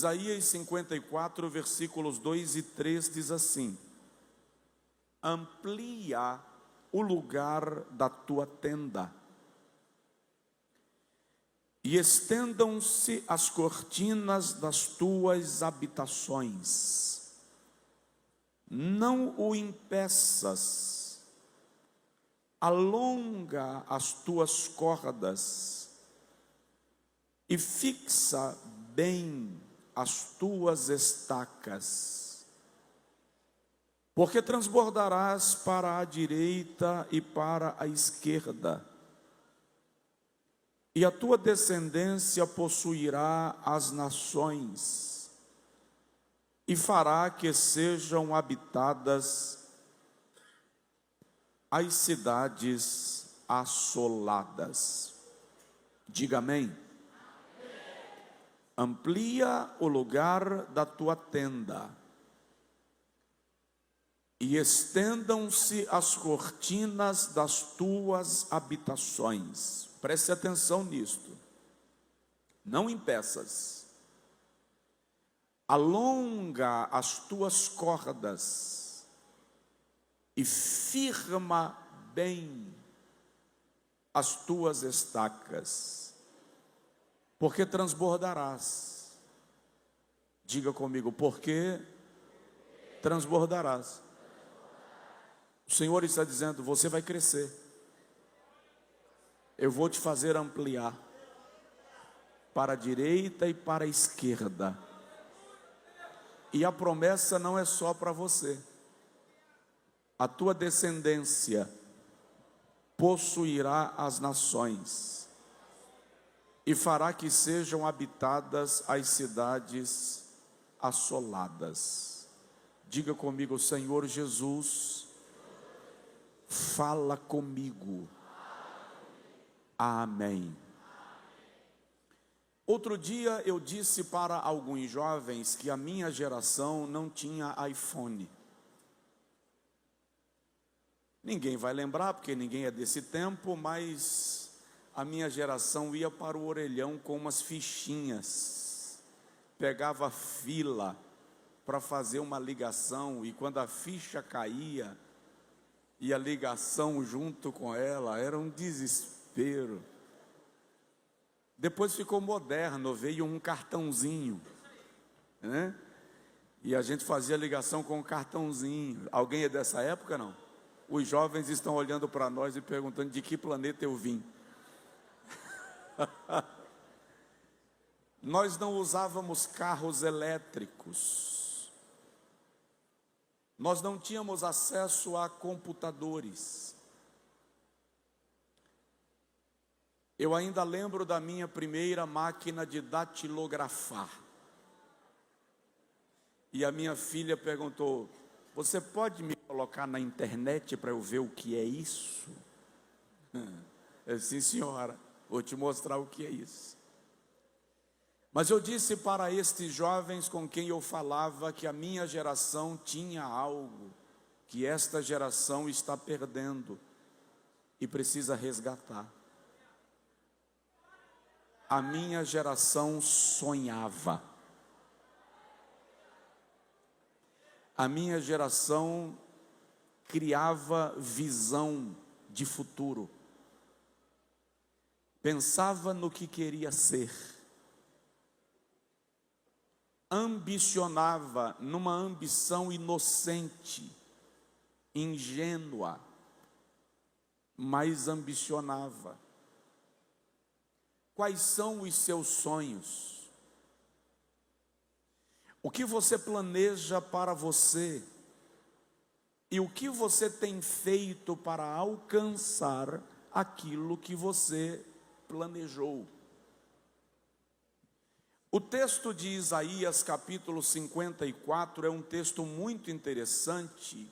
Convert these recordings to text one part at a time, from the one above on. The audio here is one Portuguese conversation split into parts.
Isaías 54, versículos 2 e 3 diz assim: amplia o lugar da tua tenda, e estendam-se as cortinas das tuas habitações. Não o impeças, alonga as tuas cordas e fixa bem as tuas estacas, porque transbordarás para a direita e para a esquerda, e a tua descendência possuirá as nações, e fará que sejam habitadas as cidades assoladas. Diga amém. Amplia o lugar da tua tenda, e estendam-se as cortinas das tuas habitações. Preste atenção nisto. Não impeças. Alonga as tuas cordas e firma bem as tuas estacas, porque transbordarás. Diga comigo, porque transbordarás. O Senhor está dizendo, você vai crescer. Eu vou te fazer ampliar para a direita e para a esquerda. E a promessa não é só para você. A tua descendência possuirá as nações e fará que sejam habitadas as cidades assoladas. Diga comigo, Senhor Jesus, fala comigo. Amém. Outro dia eu disse para alguns jovens que a minha geração não tinha iPhone. Ninguém vai lembrar, porque ninguém é desse tempo, mas a minha geração ia para o orelhão com umas fichinhas. Pegava fila para fazer uma ligação, e quando a ficha caía, e a ligação junto com ela, era um desespero. Depois ficou moderno, veio um cartãozinho, né? E a gente fazia ligação com um cartãozinho. Alguém é dessa época, não? Os jovens estão olhando para nós e perguntando de que planeta eu vim. Nós não usávamos carros elétricos. Nós não tínhamos acesso a computadores. Eu ainda lembro da minha primeira máquina de datilografar. E a minha filha perguntou, você pode me colocar na internet para eu ver o que é isso? Eu disse, sim senhora, vou te mostrar o que é isso. Mas eu disse para estes jovens com quem eu falava que a minha geração tinha algo que esta geração está perdendo e precisa resgatar. A minha geração sonhava. A minha geração criava visão de futuro. Pensava no que queria ser. Ambicionava numa ambição inocente, ingênua, mas ambicionava. Quais são os seus sonhos? O que você planeja para você? E o que você tem feito para alcançar aquilo que você planejou? O texto de Isaías capítulo 54 é um texto muito interessante,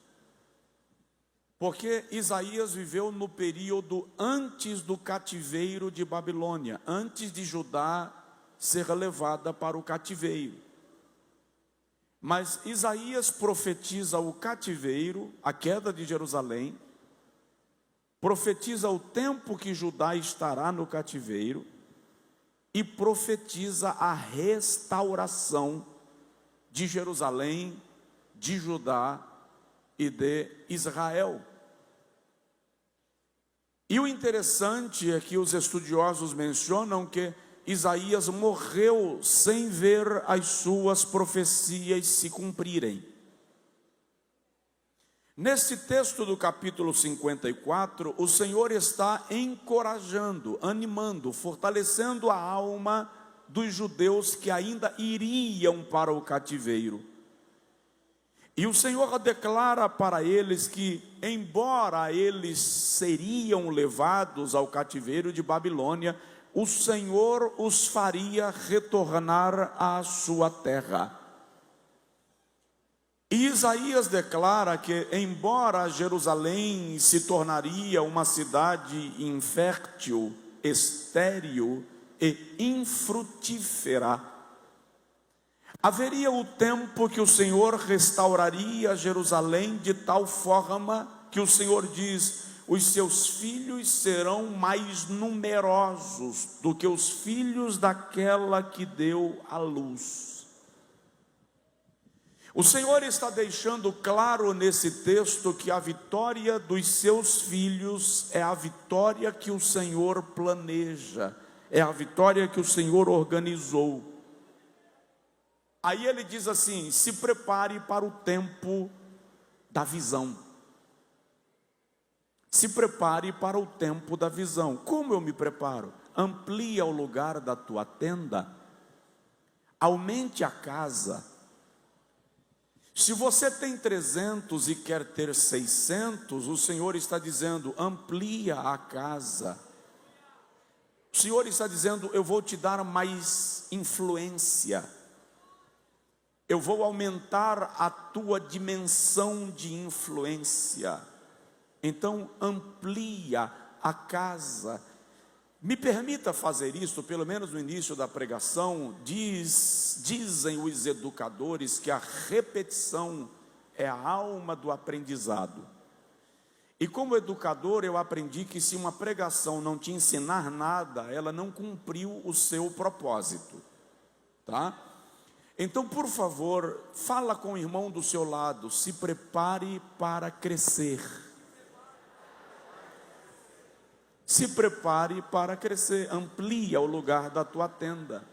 porque Isaías viveu no período antes do cativeiro de Babilônia, antes de Judá ser levada para o cativeiro. Mas Isaías profetiza o cativeiro, a queda de Jerusalém, profetiza o tempo que Judá estará no cativeiro, e profetiza a restauração de Jerusalém, de Judá e de Israel. E o interessante é que os estudiosos mencionam que Isaías morreu sem ver as suas profecias se cumprirem. Nesse texto do capítulo 54, o Senhor está encorajando, animando, fortalecendo a alma dos judeus que ainda iriam para o cativeiro. E o Senhor declara para eles que, embora eles seriam levados ao cativeiro de Babilônia, o Senhor os faria retornar à sua terra. E Isaías declara que, embora Jerusalém se tornaria uma cidade infértil, estéril e infrutífera, haveria o tempo que o Senhor restauraria Jerusalém de tal forma que o Senhor diz: os seus filhos serão mais numerosos do que os filhos daquela que deu à luz. O Senhor está deixando claro nesse texto que a vitória dos seus filhos é a vitória que o Senhor planeja, é a vitória que o Senhor organizou. Aí ele diz assim: se prepare para o tempo da visão. Se prepare para o tempo da visão. Como eu me preparo? Amplia o lugar da tua tenda, aumente a casa. Se você tem 300 e quer ter 600, o Senhor está dizendo: amplia a casa. O Senhor está dizendo: eu vou te dar mais influência, eu vou aumentar a tua dimensão de influência. Então amplia a casa. Me permita fazer isso, pelo menos no início da pregação. Dizem os educadores que a repetição é a alma do aprendizado. E como educador eu aprendi que se uma pregação não te ensinar nada, ela não cumpriu o seu propósito, tá? Então, por favor, fala com o irmão do seu lado: se prepare para crescer. Se prepare para crescer, amplia o lugar da tua tenda.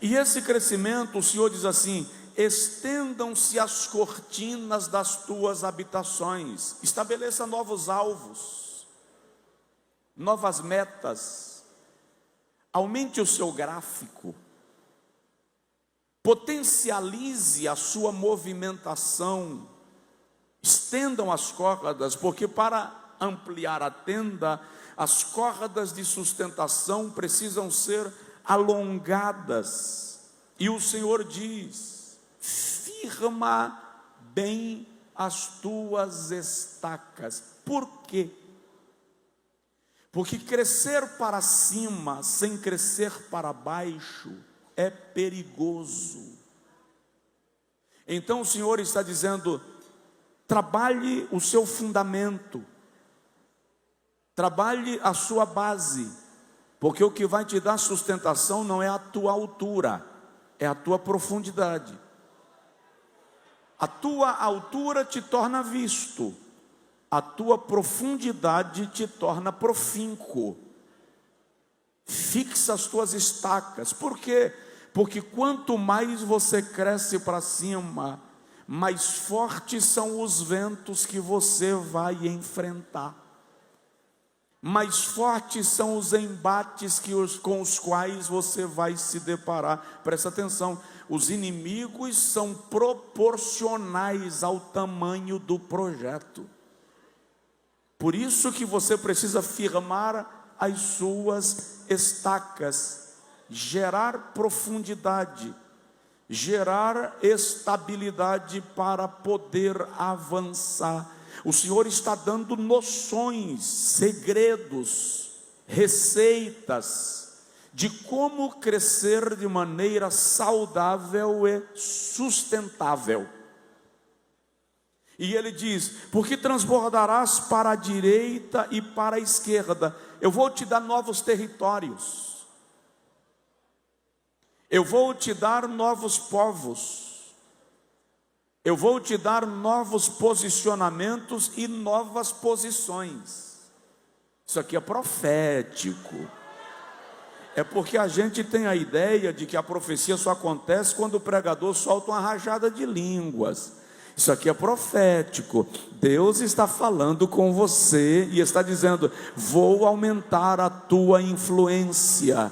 E esse crescimento, o Senhor diz assim: estendam-se as cortinas das tuas habitações, estabeleça novos alvos, novas metas, aumente o seu gráfico, potencialize a sua movimentação, estendam as cordas, porque para ampliar a tenda, as cordas de sustentação precisam ser alongadas. E o Senhor diz: firma bem as tuas estacas. Por quê? Porque crescer para cima sem crescer para baixo é perigoso. Então o Senhor está dizendo: trabalhe o seu fundamento, trabalhe a sua base, porque o que vai te dar sustentação não é a tua altura, é a tua profundidade. A tua altura te torna visto, a tua profundidade te torna profínco. Fixa as tuas estacas. Por quê? Porque quanto mais você cresce para cima, mais fortes são os ventos que você vai enfrentar, mais fortes são os embates com os quais você vai se deparar. Presta atenção: os inimigos são proporcionais ao tamanho do projeto. Por isso que você precisa firmar as suas estacas, gerar profundidade, gerar estabilidade para poder avançar. O Senhor está dando noções, segredos, receitas de como crescer de maneira saudável e sustentável. E ele diz: porque transbordarás para a direita e para a esquerda. Eu vou te dar novos territórios. Eu vou te dar novos povos, eu vou te dar novos posicionamentos e novas posições. Isso aqui é profético. É porque a gente tem a ideia de que a profecia só acontece quando o pregador solta uma rajada de línguas. Isso aqui é profético. Deus está falando com você e está dizendo: vou aumentar a tua influência,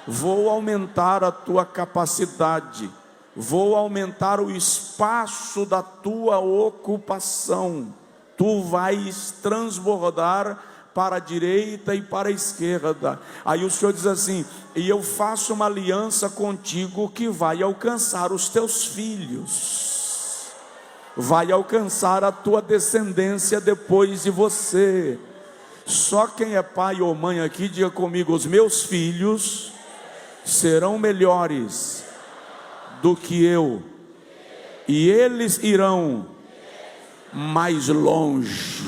vou aumentar a tua capacidade, vou aumentar o espaço da tua ocupação. Tu vais transbordar para a direita e para a esquerda. Aí o Senhor diz assim: e eu faço uma aliança contigo que vai alcançar os teus filhos, vai alcançar a tua descendência depois de você. Só quem é pai ou mãe aqui, diga comigo: os meus filhos serão melhores do que eu, e eles irão mais longe.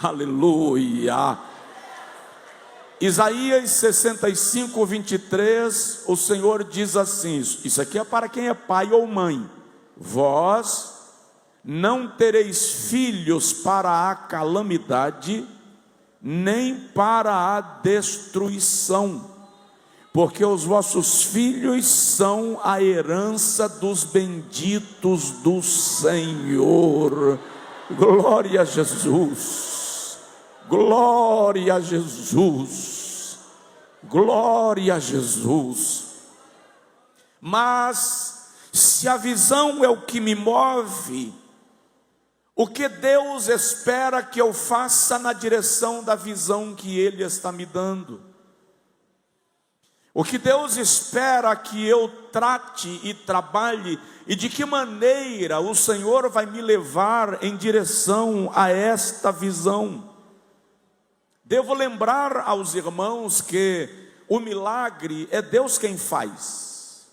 Aleluia. Isaías 65, 23, o Senhor diz assim, isso aqui é para quem é pai ou mãe: vós não tereis filhos para a calamidade, nem para a destruição, porque os vossos filhos são a herança dos benditos do Senhor. Glória a Jesus. Glória a Jesus, glória a Jesus. Mas se a visão é o que me move, o que Deus espera que eu faça na direção da visão que Ele está me dando? O que Deus espera que eu trate e trabalhe, e de que maneira o Senhor vai me levar em direção a esta visão? Devo lembrar aos irmãos que o milagre é Deus quem faz,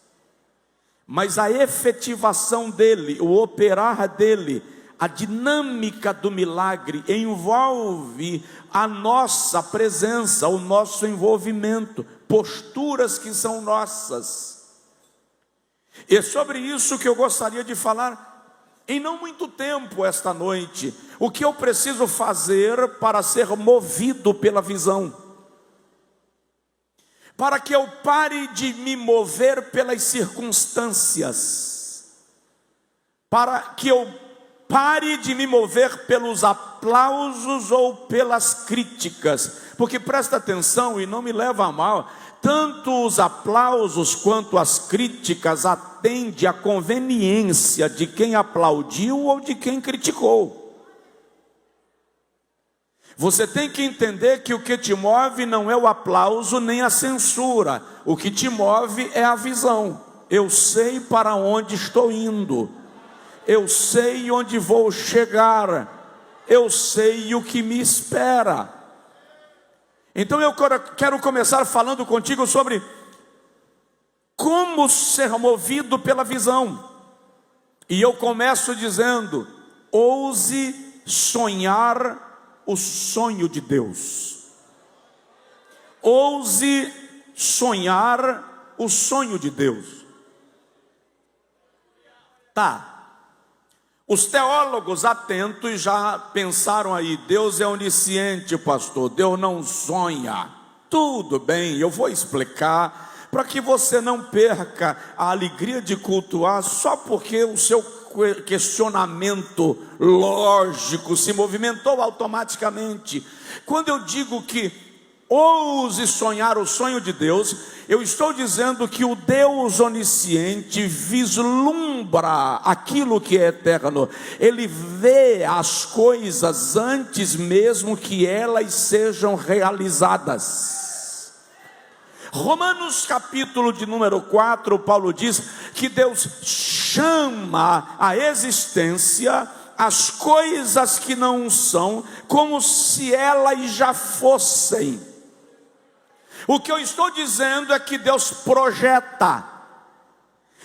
mas a efetivação dele, o operar dele, a dinâmica do milagre envolve a nossa presença, o nosso envolvimento, posturas que são nossas. E é sobre isso que eu gostaria de falar em não muito tempo esta noite. O que eu preciso fazer para ser movido pela visão? Para que eu pare de me mover pelas circunstâncias, para que eu pare de me mover pelos aplausos ou pelas críticas, porque presta atenção e não me leva a mal, tanto os aplausos quanto as críticas atendem à conveniência de quem aplaudiu ou de quem criticou. Você tem que entender que o que te move não é o aplauso nem a censura, o que te move é a visão. Eu sei para onde estou indo, eu sei onde vou chegar, eu sei o que me espera. Então eu quero começar falando contigo sobre como ser movido pela visão. E eu começo dizendo: ouse sonhar o sonho de Deus. Ouse sonhar o sonho de Deus. Tá. Os teólogos atentos já pensaram aí: Deus é onisciente, pastor, Deus não sonha. Tudo bem, eu vou explicar, para que você não perca a alegria de cultuar só porque o seu questionamento lógico se movimentou automaticamente. Quando eu digo que ouse sonhar o sonho de Deus, eu estou dizendo que o Deus onisciente vislumbra aquilo que é eterno. Ele vê as coisas antes mesmo que elas sejam realizadas. Romanos capítulo de número 4, Paulo diz que Deus chama à existência as coisas que não são, como se elas já fossem. O que eu estou dizendo é que Deus projeta.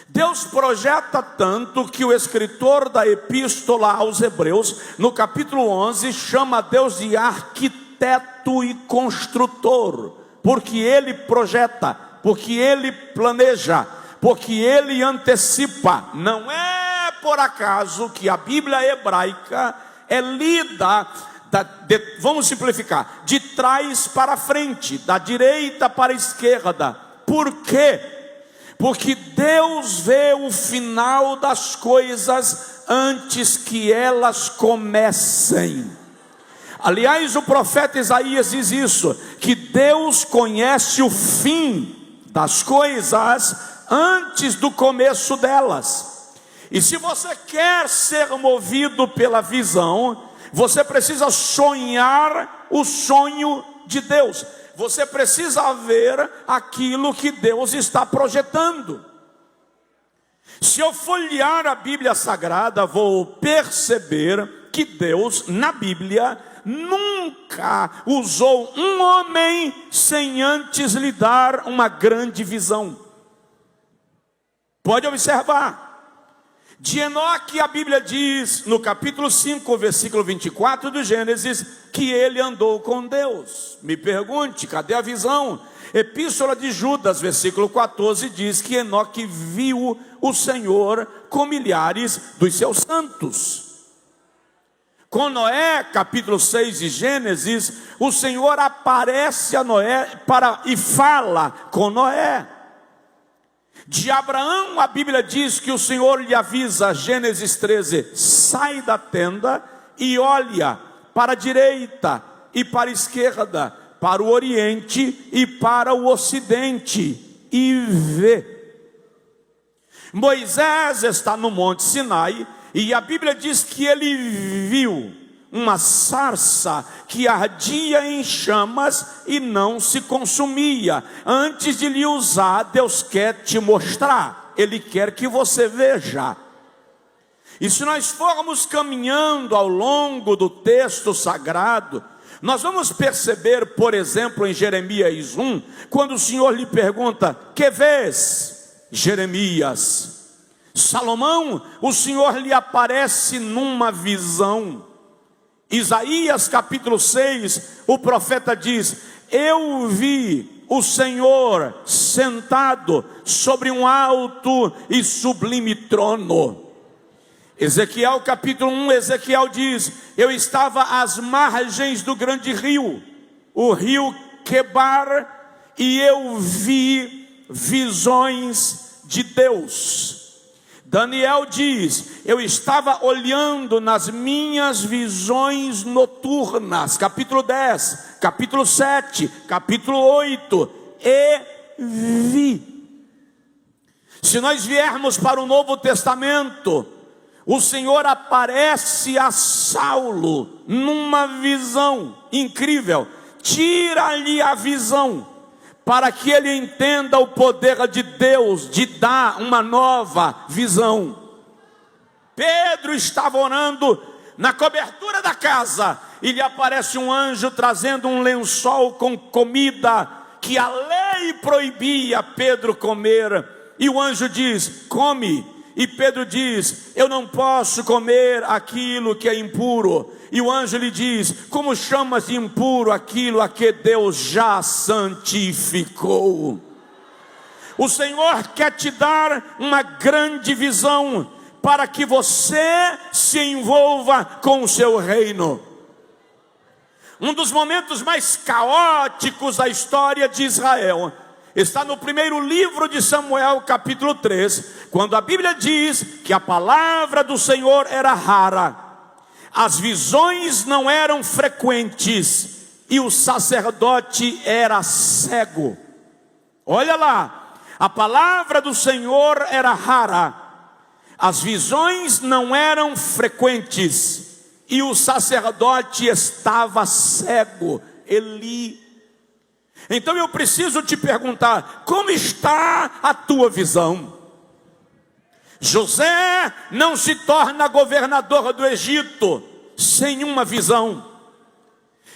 Deus projeta tanto que o escritor da epístola aos Hebreus, no capítulo 11, chama Deus de arquiteto e construtor, porque Ele projeta porque Ele planeja, porque Ele antecipa. Não é por acaso que a Bíblia hebraica é lida, vamos simplificar, de trás para frente, da direita para a esquerda. Por quê? Porque Deus vê o final das coisas antes que elas comecem. Aliás, o profeta Isaías diz isso, que Deus conhece o fim das coisas antes do começo delas. E se você quer ser movido pela visão, você precisa sonhar o sonho de Deus. Você precisa ver aquilo que Deus está projetando. Se eu folhear a Bíblia Sagrada, vou perceber que Deus, na Bíblia, nunca usou um homem sem antes lhe dar uma grande visão. Pode observar. De Enoque, a Bíblia diz, no capítulo 5, versículo 24 do Gênesis, que ele andou com Deus. Me pergunte, cadê a visão? Epístola de Judas, versículo 14, diz que Enoque viu o Senhor com milhares dos seus santos. Com Noé, capítulo 6 de Gênesis, o Senhor aparece a Noé e fala com Noé. De Abraão, a Bíblia diz que o Senhor lhe avisa, Gênesis 13, sai da tenda e olha para a direita e para a esquerda, para o oriente e para o ocidente, e vê. Moisés está no Monte Sinai, e a Bíblia diz que ele viu uma sarça que ardia em chamas e não se consumia. Antes de lhe usar, Deus quer te mostrar. Ele quer que você veja. E se nós formos caminhando ao longo do texto sagrado, nós vamos perceber, por exemplo, em Jeremias 1, quando o Senhor lhe pergunta: que vês, Jeremias? Salomão, o Senhor lhe aparece numa visão. Isaías capítulo 6, o profeta diz: eu vi o Senhor sentado sobre um alto e sublime trono. Ezequiel capítulo 1, Ezequiel diz: eu estava às margens do grande rio, o rio Quebar, e eu vi visões de Deus. Daniel diz: eu estava olhando nas minhas visões noturnas, capítulo 10, capítulo 7, capítulo 8, e vi. Se nós viermos para o Novo Testamento, o Senhor aparece a Saulo numa visão incrível, tira-lhe a visão, para que ele entenda o poder de Deus de dar uma nova visão. Pedro estava orando na cobertura da casa, e lhe aparece um anjo trazendo um lençol com comida que a lei proibia Pedro comer, e o anjo diz: come. E Pedro diz: eu não posso comer aquilo que é impuro. E o anjo lhe diz: como chamas de impuro aquilo a que Deus já santificou? O Senhor quer te dar uma grande visão, para que você se envolva com o seu reino. Um dos momentos mais caóticos da história de Israel está no primeiro livro de Samuel, capítulo 3, quando a Bíblia diz que a palavra do Senhor era rara, as visões não eram frequentes, e o sacerdote era cego. Olha lá, a palavra do Senhor era rara, as visões não eram frequentes, e o sacerdote estava cego, Eli. Então eu preciso te perguntar: como está a tua visão? José não se torna governador do Egito sem uma visão.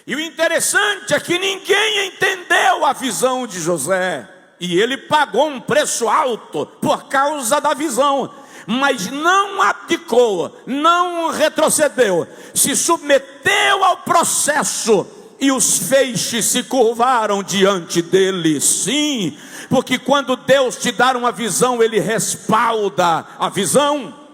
E o interessante é que ninguém entendeu a visão de José, e ele pagou um preço alto por causa da visão, mas não abdicou, não retrocedeu, se submeteu ao processo e os feixes se curvaram diante dele. Sim, porque quando Deus te dá uma visão, Ele respalda a visão.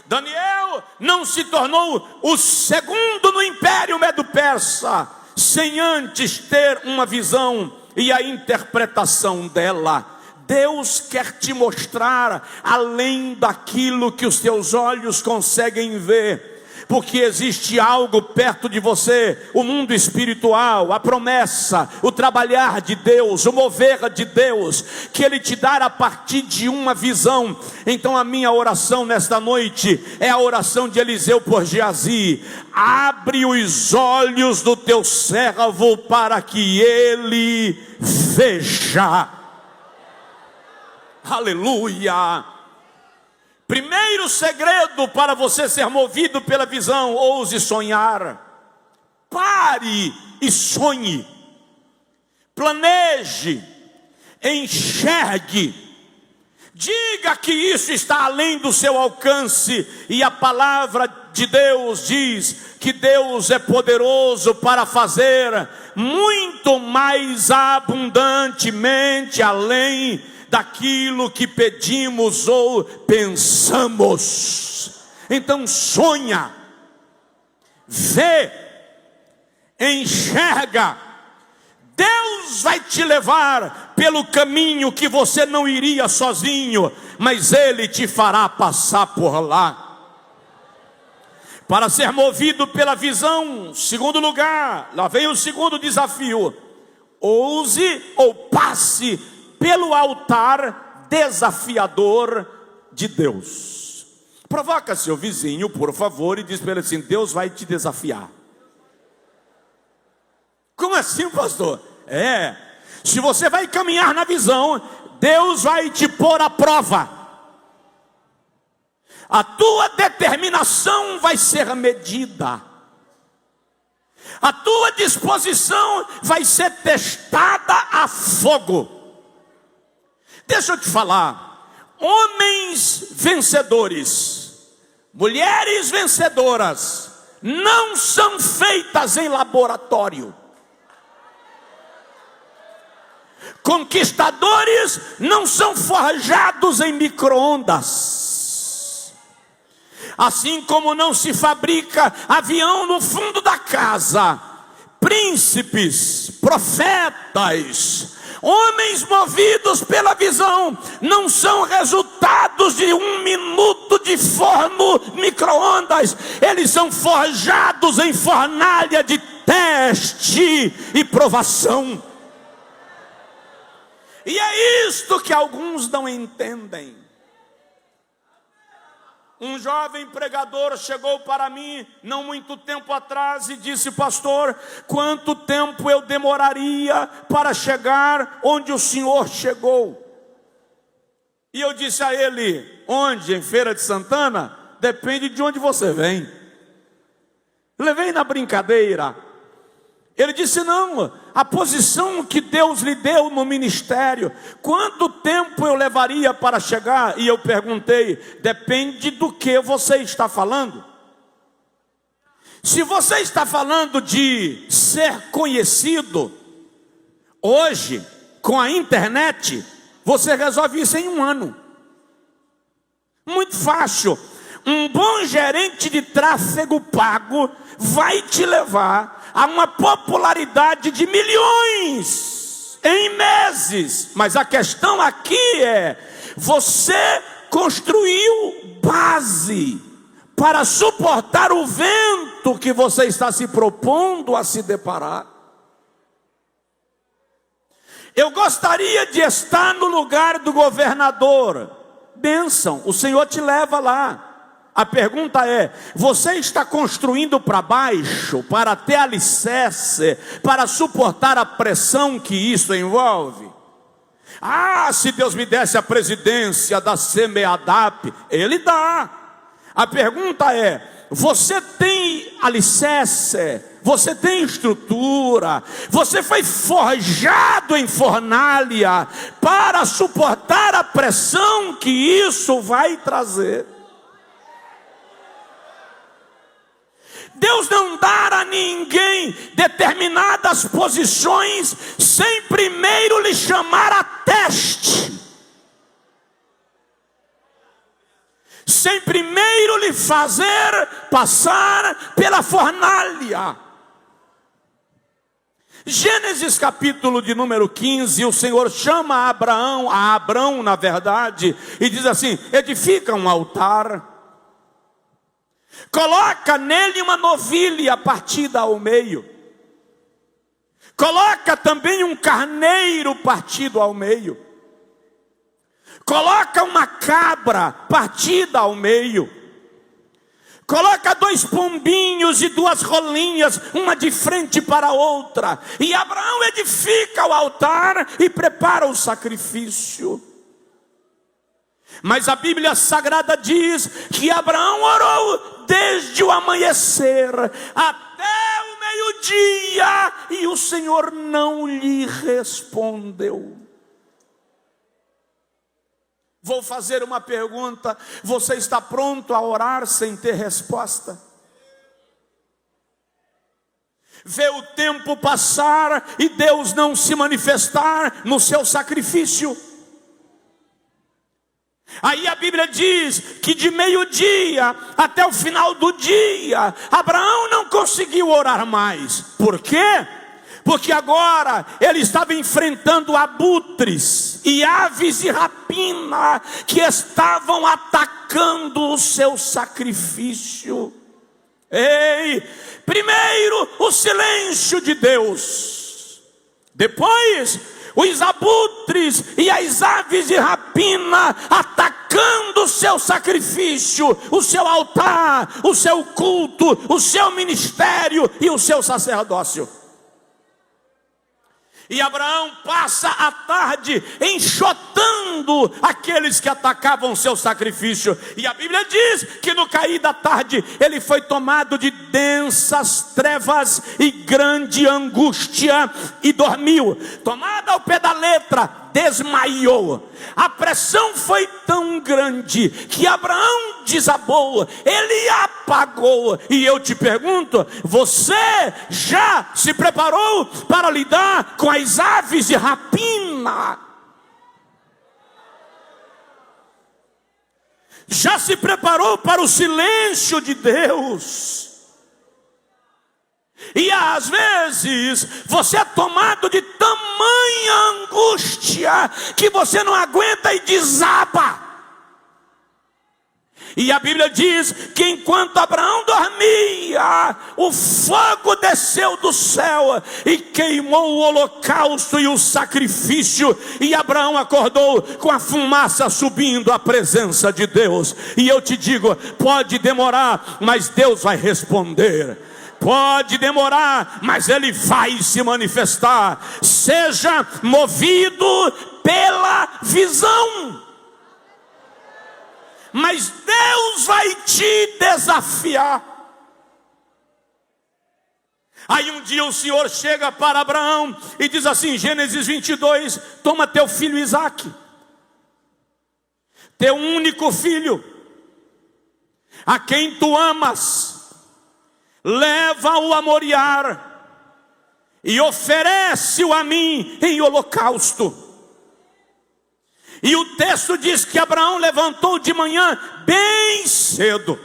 Daniel não se tornou o segundo no Império Medo-Persa sem antes ter uma visão e a interpretação dela. Deus quer te mostrar além daquilo que os teus olhos conseguem ver, porque existe algo perto de você, o mundo espiritual, a promessa, o trabalhar de Deus, o mover de Deus, que Ele te dá a partir de uma visão. Então a minha oração nesta noite é a oração de Eliseu por Geazi: abre os olhos do teu servo para que ele veja. Aleluia! Primeiro segredo para você ser movido pela visão: ouse sonhar. Pare e sonhe. Planeje, enxergue. Diga que isso está além do seu alcance. E a palavra de Deus diz que Deus é poderoso para fazer muito mais abundantemente além daquilo que pedimos ou pensamos. Então sonha, vê, enxerga. Deus vai te levar pelo caminho que você não iria sozinho, mas Ele te fará passar por lá. Para ser movido pela visão, segundo lugar, lá vem o segundo desafio: ouse ou passe pelo altar desafiador de Deus. Provoca seu vizinho, por favor, e diz para ele assim: Deus vai te desafiar. Como assim, pastor? Se você vai caminhar na visão, Deus vai te pôr à prova. A tua determinação vai ser medida. A tua disposição vai ser testada a fogo. Deixa eu te falar, homens vencedores, mulheres vencedoras, não são feitas em laboratório. Conquistadores não são forjados em micro-ondas. Assim como não se fabrica avião no fundo da casa, príncipes, profetas, homens movidos pela visão não são resultados de 1 minuto de forno micro-ondas. Eles são forjados em fornalha de teste e provação. E é isto que alguns não entendem. Um jovem pregador chegou para mim não muito tempo atrás e disse: pastor, quanto tempo eu demoraria para chegar onde o senhor chegou? E eu disse a ele: onde? Em Feira de Santana? Depende de onde você vem. Levei na brincadeira. Ele disse: não, a posição que Deus lhe deu no ministério, quanto tempo eu levaria para chegar? E eu perguntei: depende do que você está falando. Se você está falando de ser conhecido, hoje, com a internet, você resolve isso em 1 ano. Muito fácil. Um bom gerente de tráfego pago vai te levar a uma popularidade de milhões em meses. Mas a questão aqui é: você construiu base para suportar o vento que você está se propondo a se deparar. Eu gostaria de estar no lugar do governador. Bênção, o Senhor te leva lá. A pergunta é: você está construindo para baixo, para ter alicerce, para suportar a pressão que isso envolve? Se Deus me desse a presidência da CEMEADAP, Ele dá. A pergunta é: você tem alicerce? Você tem estrutura? Você foi forjado em fornalha para suportar a pressão que isso vai trazer? Deus não dá a ninguém determinadas posições sem primeiro lhe chamar a teste, sem primeiro lhe fazer passar pela fornalha. Gênesis capítulo de número 15, o Senhor chama a Abrão na verdade, e diz assim: edifica um altar, coloca nele uma novilha partida ao meio, coloca também um carneiro partido ao meio, coloca uma cabra partida ao meio, coloca 2 pombinhos e 2 rolinhas, uma de frente para a outra. E Abraão edifica o altar e prepara o sacrifício. Mas a Bíblia Sagrada diz que Abraão orou desde o amanhecer até o meio-dia, e o Senhor não lhe respondeu. Vou fazer uma pergunta: você está pronto a orar sem ter resposta? Vê o tempo passar e Deus não se manifestar no seu sacrifício. Aí a Bíblia diz que de meio-dia até o final do dia, Abraão não conseguiu orar mais. Por quê? Porque agora ele estava enfrentando abutres e aves de rapina que estavam atacando o seu sacrifício. Ei, primeiro o silêncio de Deus, depois os abutres e as aves de rapina atacando o seu sacrifício, o seu altar, o seu culto, o seu ministério e o seu sacerdócio. E Abraão passa a tarde enxotando aqueles que atacavam o seu sacrifício. E a Bíblia diz que no cair da tarde ele foi tomado de densas trevas e grande angústia e dormiu. Tomado ao pé da letra, desmaiou. A pressão foi tão grande que Abraão desabou, ele apagou. E eu te pergunto: você já se preparou para lidar com as aves de rapina? Já se preparou para o silêncio de Deus? E às vezes você é tomado de tamanha angústia que você não aguenta e desaba. E a Bíblia diz que enquanto Abraão dormia, o fogo desceu do céu e queimou o holocausto e o sacrifício, e Abraão acordou com a fumaça subindo à presença de Deus. E eu te digo, pode demorar, mas Deus vai responder. Pode demorar, mas Ele vai se manifestar. Seja movido pela visão, mas Deus vai te desafiar. Aí um dia o Senhor chega para Abraão e diz assim, Gênesis 22, toma teu filho Isaque, teu único filho, a quem tu amas, leva-o a Moriar e oferece-o a mim em holocausto. E o texto diz que Abraão levantou de manhã bem cedo.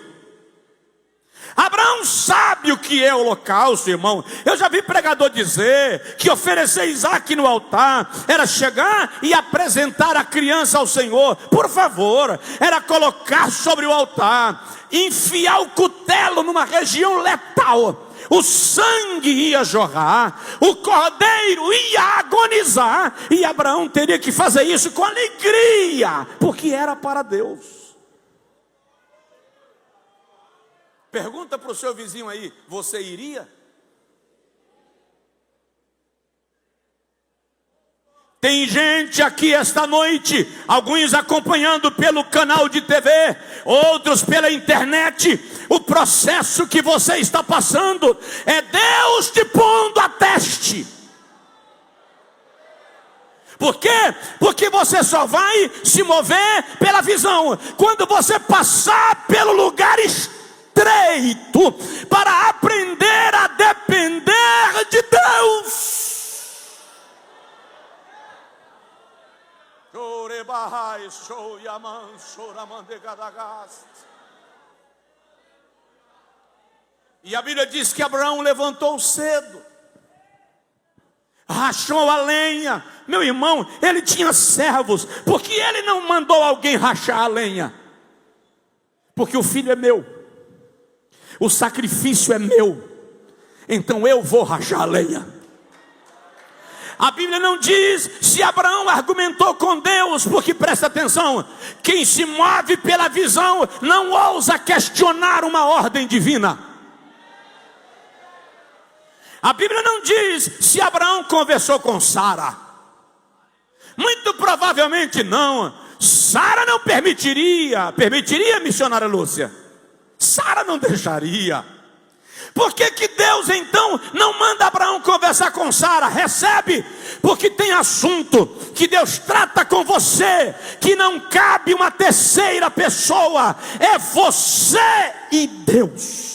Abraão sabe o que é holocausto, irmão. Eu já vi pregador dizer que oferecer Isaque no altar era chegar e apresentar a criança ao Senhor. Por favor, era colocar sobre o altar, enfiar o cutelo numa região letal. O sangue ia jorrar, o cordeiro ia agonizar, e Abraão teria que fazer isso com alegria, porque era para Deus. Pergunta para o seu vizinho aí, você iria? Tem gente aqui esta noite, alguns acompanhando pelo canal de TV, outros pela internet. O processo que você está passando é Deus te pondo a teste. Por quê? Porque você só vai se mover pela visão quando você passar pelo lugar estreito estreito para aprender a depender de Deus. E a Bíblia diz que Abraão levantou cedo, rachou a lenha. Meu irmão, ele tinha servos. Por que ele não mandou alguém rachar a lenha? Porque o filho é meu, o sacrifício é meu, então eu vou rachar a lenha. A Bíblia não diz se Abraão argumentou com Deus, porque presta atenção, quem se move pela visão não ousa questionar uma ordem divina. A Bíblia não diz se Abraão conversou com Sara. Muito provavelmente não. Sara não permitiria, missionária Lúcia? Sara não deixaria. Por que Deus então não manda Abraão conversar com Sara? Recebe, porque tem assunto que Deus trata com você, que não cabe uma terceira pessoa, é você e Deus.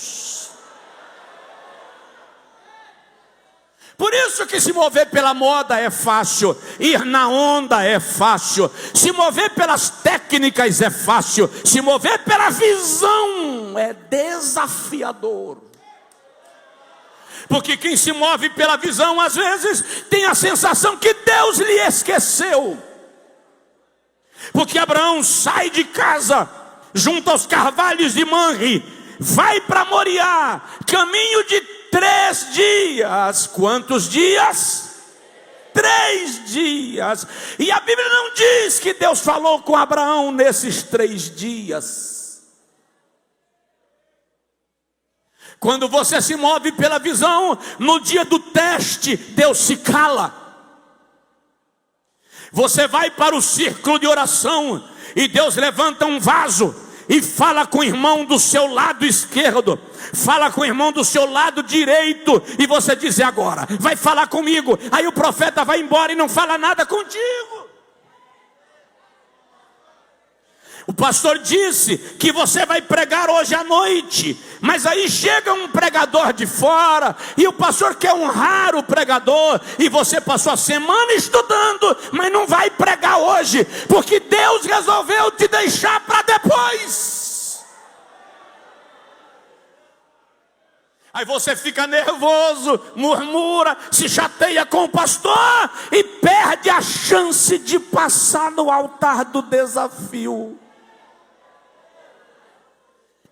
Por isso que se mover pela moda é fácil, ir na onda é fácil, se mover pelas técnicas é fácil, se mover pela visão é desafiador. Porque quem se move pela visão, às vezes, tem a sensação que Deus lhe esqueceu. Porque Abraão sai de casa, junto aos carvalhos de Manre, vai para Moriá, caminho de 3 dias. Quantos dias? 3 dias. E a Bíblia não diz que Deus falou com Abraão nesses 3 dias. Quando você se move pela visão, no dia do teste, Deus se cala. Você vai para o círculo de oração e Deus levanta um vaso e fala com o irmão do seu lado esquerdo, fala com o irmão do seu lado direito, e você diz: agora, vai falar comigo. Aí o profeta vai embora e não fala nada contigo. O pastor disse que você vai pregar hoje à noite, mas aí chega um pregador de fora, e o pastor quer honrar o pregador, e você passou a semana estudando, mas não vai pregar hoje, porque Deus resolveu te deixar para depois. Aí você fica nervoso, murmura, se chateia com o pastor e perde a chance de passar no altar do desafio.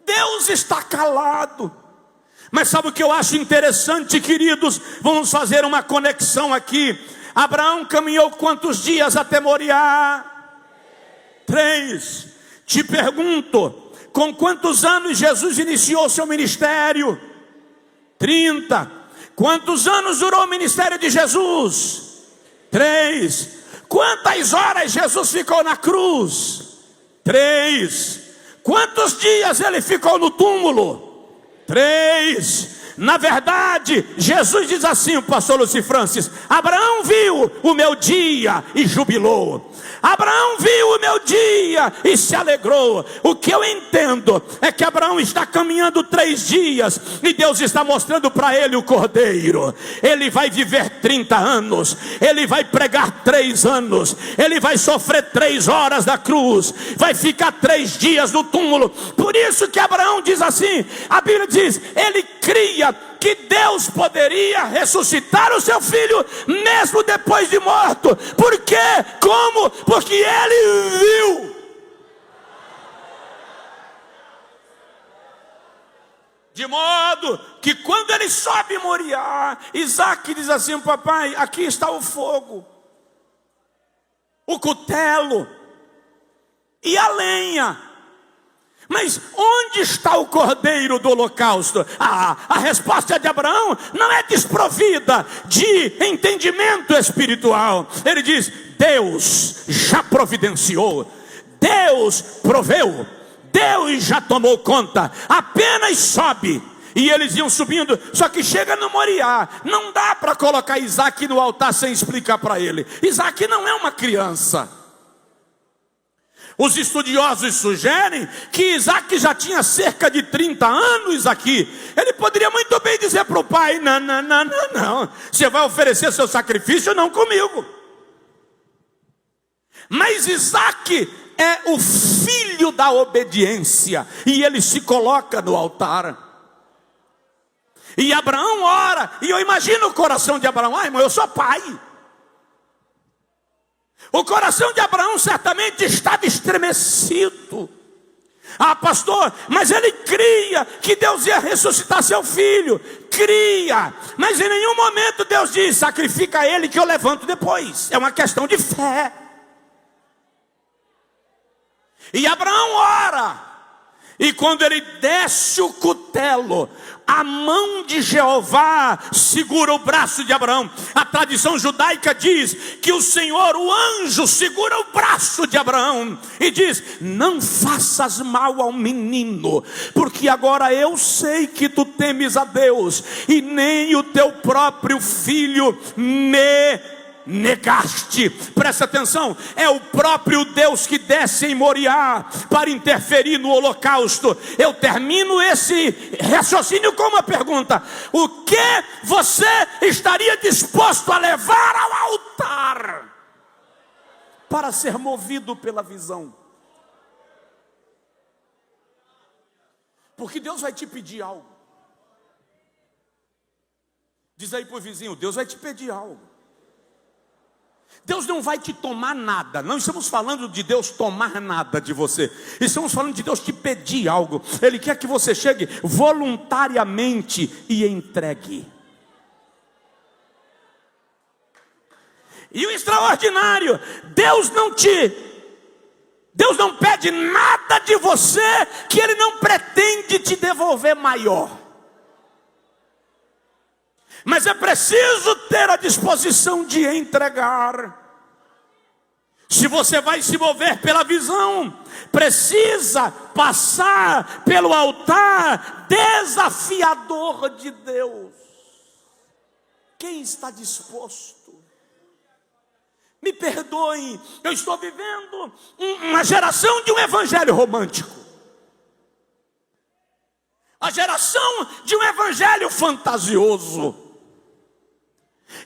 Deus está calado. Mas sabe o que eu acho interessante, queridos? Vamos fazer uma conexão aqui. Abraão caminhou quantos dias até Moriá? 3. Te pergunto, com quantos anos Jesus iniciou seu ministério? 30. Quantos anos durou o ministério de Jesus? 3. Quantas horas Jesus ficou na cruz? 3. Quantos dias ele ficou no túmulo? 3. Na verdade, Jesus diz assim, o pastor Luci Francis: Abraão viu o meu dia e jubilou. Abraão viu o meu dia e se alegrou. O que eu entendo é que Abraão está caminhando 3 dias e Deus está mostrando para ele o cordeiro. Ele vai viver 30 anos, ele vai pregar 3 anos, ele vai sofrer 3 horas da cruz, vai ficar 3 dias no túmulo. Por isso que Abraão diz assim, a Bíblia diz, ele cria que Deus poderia ressuscitar o seu filho mesmo depois de morto. Por quê? Como? Porque ele viu. De modo que quando ele sobe Moriá, Isaac diz assim: papai, aqui está o fogo, o cutelo e a lenha. Mas onde está o cordeiro do holocausto? A resposta de Abraão não é desprovida de entendimento espiritual. Ele diz: Deus já providenciou, Deus proveu, Deus já tomou conta, apenas sobe. E eles iam subindo, só que chega no Moriá, não dá para colocar Isaac no altar sem explicar para ele. Isaac não é uma criança. Os estudiosos sugerem que Isaac já tinha cerca de 30 anos aqui. Ele poderia muito bem dizer para o pai: não, você vai oferecer seu sacrifício não comigo. Mas Isaac é o filho da obediência, e ele se coloca no altar. E Abraão ora, e eu imagino o coração de Abraão: ai, irmão, eu sou pai. O coração de Abraão certamente estava estremecido. Ah, pastor, mas ele cria que Deus ia ressuscitar seu filho. Cria, mas em nenhum momento Deus diz: sacrifica ele que eu levanto depois. É uma questão de fé. E Abraão ora, e quando ele desce o cutelo, a mão de Jeová segura o braço de Abraão. A tradição judaica diz que o Senhor, o anjo, segura o braço de Abraão e diz: não faças mal ao menino, porque agora eu sei que tu temes a Deus, e nem o teu próprio filho me negaste. Presta atenção, é o próprio Deus que desce em Moriá para interferir no holocausto. Eu termino esse raciocínio com uma pergunta: o que você estaria disposto a levar ao altar para ser movido pela visão? Porque Deus vai te pedir algo. Diz aí para o vizinho: Deus vai te pedir algo. Deus não vai te tomar nada. Não estamos falando de Deus tomar nada de você. Estamos falando de Deus te pedir algo. Ele quer que você chegue voluntariamente e entregue. E o extraordinário: Deus não pede nada de você que Ele não pretende te devolver maior. Mas é preciso ter a disposição de entregar. Se você vai se mover pela visão, precisa passar pelo altar desafiador de Deus. Quem está disposto? Me perdoem, eu estou vivendo uma geração de um evangelho romântico. A geração de um evangelho fantasioso.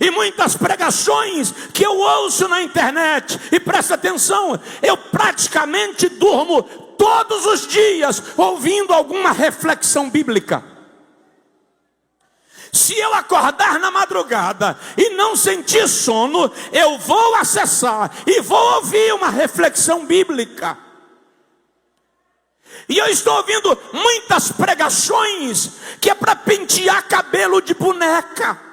E muitas pregações que eu ouço na internet, e presta atenção, eu praticamente durmo todos os dias ouvindo alguma reflexão bíblica. Se eu acordar na madrugada e não sentir sono, eu vou acessar e vou ouvir uma reflexão bíblica. E eu estou ouvindo muitas pregações que é para pentear cabelo de boneca.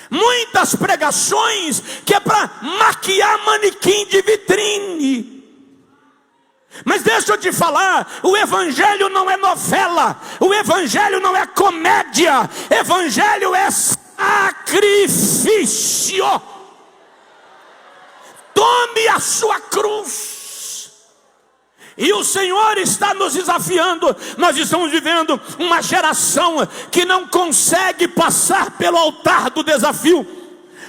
Muitas pregações que é para maquiar manequim de vitrine. Mas deixa eu te falar, o evangelho não é novela, o evangelho não é comédia, evangelho é sacrifício. Tome a sua cruz. E o Senhor está nos desafiando. Nós estamos vivendo uma geração que não consegue passar pelo altar do desafio.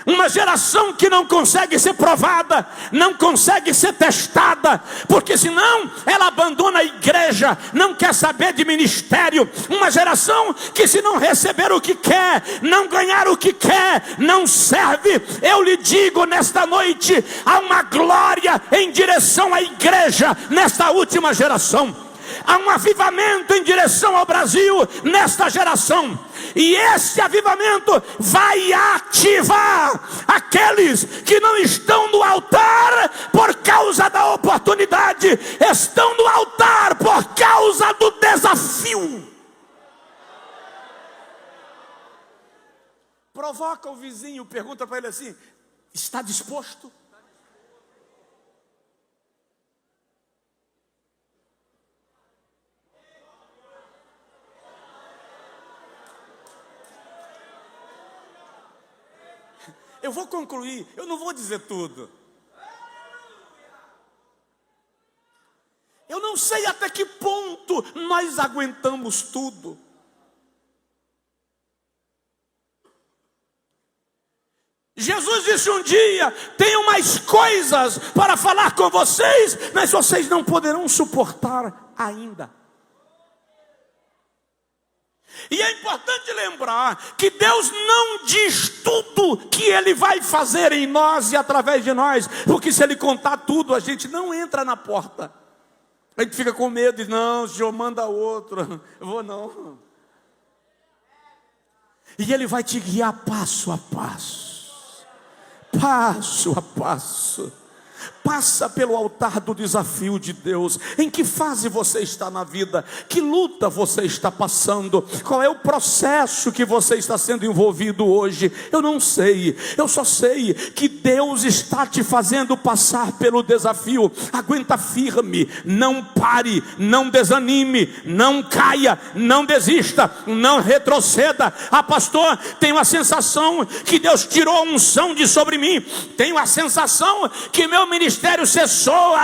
Uma geração que não consegue ser provada, não consegue ser testada, porque senão ela abandona a igreja, não quer saber de ministério. Uma geração que, se não receber o que quer, não ganhar o que quer, não serve. Eu lhe digo nesta noite, há uma glória em direção à igreja nesta última geração. Há um avivamento em direção ao Brasil nesta geração. E esse avivamento vai ativar aqueles que não estão no altar por causa da oportunidade, estão no altar por causa do desafio. Provoca o vizinho, pergunta para ele assim: está disposto? Eu vou concluir, eu não vou dizer tudo. Eu não sei até que ponto nós aguentamos tudo. Jesus Jesus disse um dia: tenho mais coisas para falar com vocês, mas vocês não poderão suportar ainda. E é importante lembrar que Deus não diz tudo que Ele vai fazer em nós e através de nós, porque se Ele contar tudo, a gente não entra na porta. A gente fica com medo e não, o Senhor manda outro, eu vou não. E Ele vai te guiar passo a passo, passo a passo. Passa pelo altar do desafio de Deus. Em que fase você está na vida? Que luta você está passando? Qual é o processo que você está sendo envolvido hoje? Eu não sei. Eu só sei que Deus está te fazendo passar pelo desafio. Aguenta firme. Não pare. Não desanime. Não caia. Não desista. Não retroceda. Ah, pastor, tenho a sensação que Deus tirou a unção de sobre mim. Tenho a sensação que meu ministério cessou.